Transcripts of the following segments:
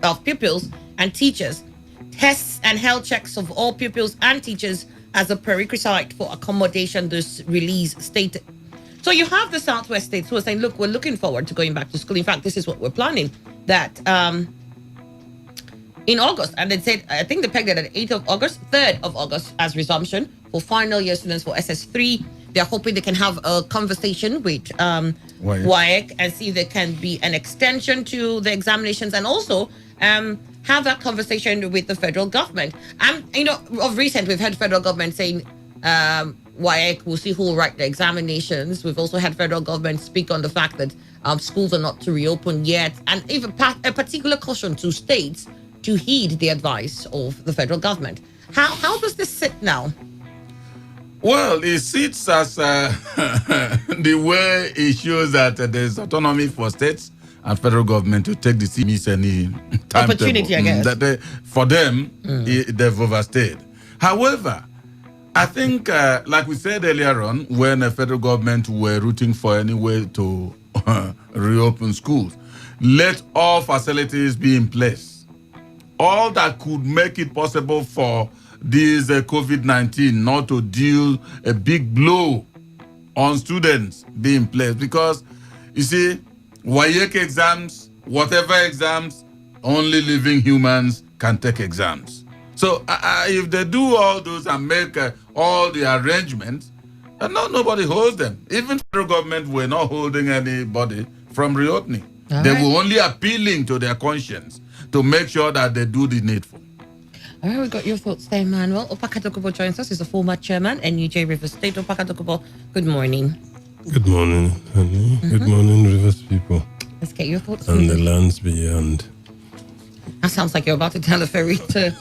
of pupils and teachers, tests and health checks of all pupils and teachers as a prerequisite for accommodation, this release stated. So you have the Southwest states who are saying, look, we're looking forward to going back to school. In fact, this is what we're planning, that in August, and they said, I think they pegged it at 8th of August, 3rd of August as resumption for final year students for SS3. They're hoping they can have a conversation with WAEC and see if there can be an extension to the examinations, and also have that conversation with the federal government. And, of recent, we've had federal government saying WAEC will see who will write the examinations. We've also had federal government speak on the fact that schools are not to reopen yet, and even a particular caution to states to heed the advice of the federal government. How does this sit now? Well, it sits as the way it shows that there's autonomy for states and federal government to take the miss any time opportunity, I guess. That for them, they've overstayed. However, I think, like we said earlier on, when the federal government were rooting for any way to reopen schools, let all facilities be in place. All that could make it possible for this COVID-19 not to deal a big blow on students be in place. Because, you see, WAEC exams, whatever exams, only living humans can take exams. So if they do all those and make all the arrangements, nobody holds them. Even federal government were not holding anybody from reopening. They were only appealing to their conscience to make sure that they do the needful. All right, we got your thoughts there, Manuel. Opaka Dokubo joins us. He's the former chairman, NUJ Rivers State. Opaka Dokubo, good morning. Good morning, honey. Good morning, Rivers people. Let's get your thoughts. And the lands beyond. That sounds like you're about to tell a fairy tale.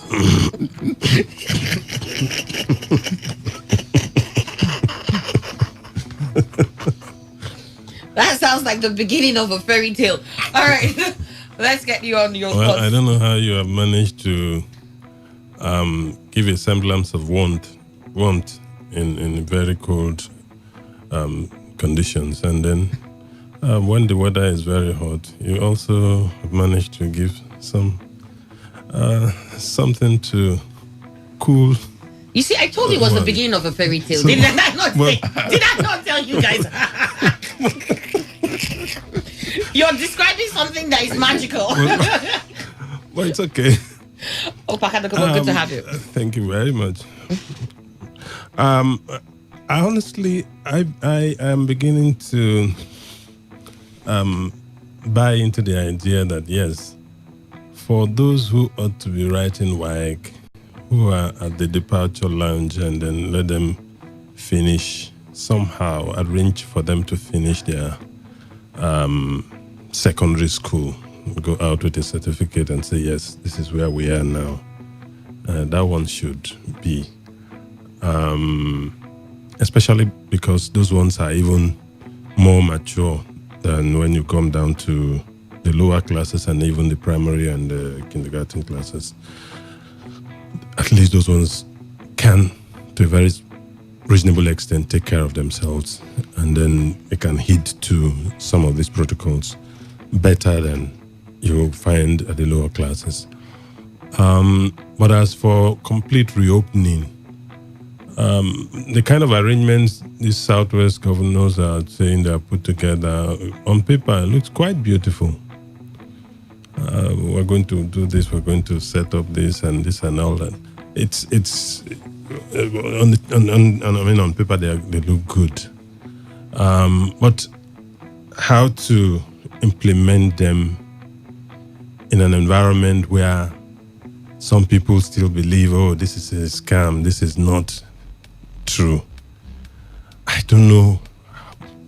That sounds like the beginning of a fairy tale. All right, let's get you on your thoughts. I don't know how you have managed to give a semblance of warmth in very cold conditions, and then when the weather is very hot, you also have managed to give something to cool. You see, I told you it was the beginning of a fairy tale. Did I not tell you guys? You're describing something that is magical. Well, it's okay. Good to have you. Thank you very much. I honestly am beginning to buy into the idea that, yes, for those who ought to be writing WAEC, who are at the departure lounge, and then let them finish, somehow arrange for them to finish their secondary school, go out with a certificate and say, yes, this is where we are now. That one should be. Especially because those ones are even more mature than when you come down to the lower classes and even the primary and the kindergarten classes. At least those ones can, to a very reasonable extent, take care of themselves, and then they can heed to some of these protocols better than you find at the lower classes. But as for complete reopening, the kind of arrangements these Southwest governors are saying they are put together, on paper, it looks quite beautiful. We're going to do this, we're going to set up this and all that. It's on paper they look good. But how to implement them in an environment where some people still believe, oh, this is a scam, this is not true. I don't know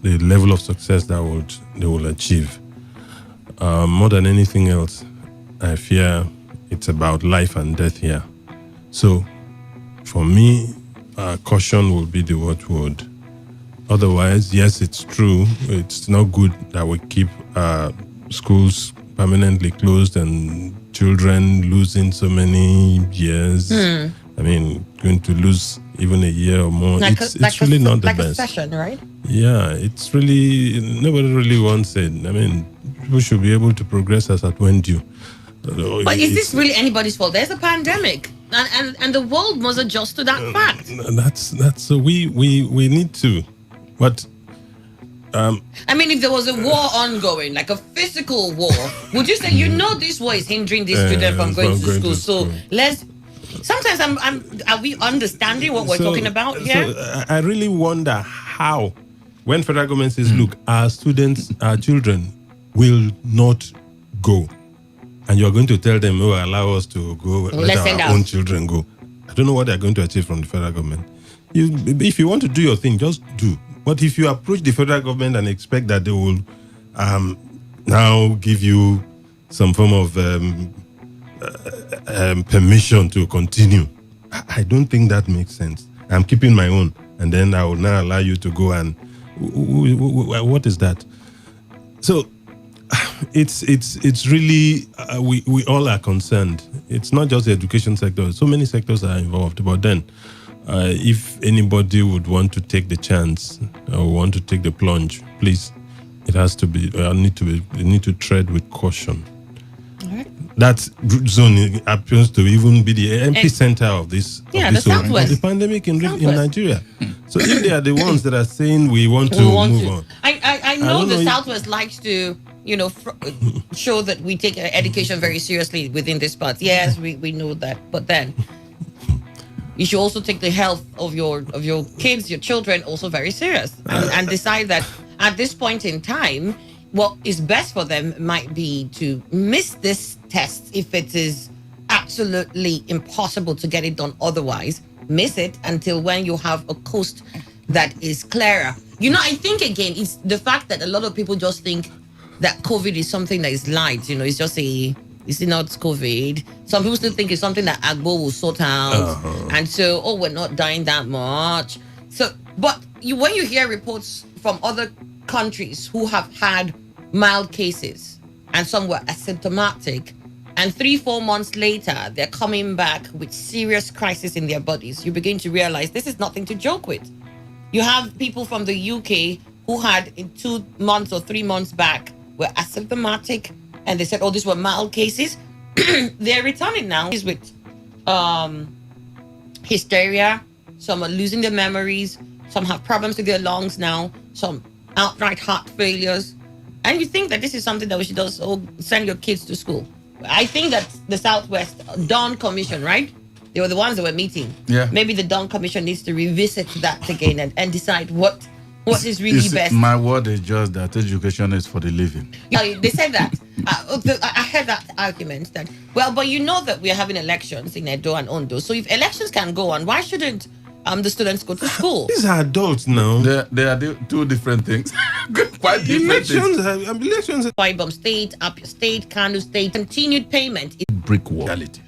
the level of success that they will achieve. More than anything else, I fear it's about life and death here. So, for me, caution will be the watchword. Otherwise, yes, it's true. It's not good that we keep schools permanently closed and children losing so many years. I mean, going to lose even a year or more. It's really not the best. Like a session, right? Yeah, it's really, nobody really wants it. I mean, people should be able to progress as at when due. But is this really anybody's fault? There's a pandemic, and the world must adjust to that fact. That's so we need to, but. I mean, if there was a war ongoing, like a physical war, would you say, this war is hindering these students from going to school? So let's. Sometimes are we understanding what we're talking about here? So I really wonder how, when federal government says, look, our students, our children will not go, and you're going to tell them, allow us to go, let our own children go. I don't know what they're going to achieve from the federal government. If you want to do your thing, just do. But if you approach the federal government and expect that they will now give you some form of permission to continue, I don't think that makes sense. I'm keeping my own, and then I will now allow you to go and what is that? So it's really we all are concerned. It's not just the education sector. So many sectors are involved. But then, if anybody would want to take the chance or want to take the plunge, please, it has to be. They need to tread with caution. All right. That zone appears to even be the epicenter of this. Yeah, the Southwest. The pandemic in Nigeria. So if they are the ones that are saying we want to move on, I know the Southwest likes to show that we take education very seriously within this part. Yes, we know that, but then you should also take the health of your kids, your children, also very serious, and decide that at this point in time, what is best for them might be to miss this test if it is absolutely impossible to get it done otherwise. Miss it until when you have a coast that is clearer. I think again, it's the fact that a lot of people just think that COVID is something that is light. It's just it's not COVID. Some people still think it's something that Agbo will sort out. And so, we're not dying that much. So, but when you hear reports from other countries who have had mild cases and some were asymptomatic, and 3-4 months later they're coming back with serious crisis in their bodies, you begin to realize this is nothing to joke with. You have people from the UK who had in 2 months or 3 months back were asymptomatic, and they said, these were mild cases. They're returning now with hysteria. Some are losing their memories. Some have problems with their lungs now. Some outright heart failures. And you think that this is something that we should just send your kids to school. I think that the Southwest Dawn Commission, right? They were the ones that were meeting. Yeah. Maybe the Dawn Commission needs to revisit that again and decide what is really best. My word is just that education is for the living. They said that. I heard that argument that, but you know that we're having elections in Edo and Ondo. So if elections can go on, why shouldn't the students go to school? These are adults now. They are two different things. Quite different elections. things. Elections. Ibom State, Apia State, Kano State, continued payment. Brick wall. Reality.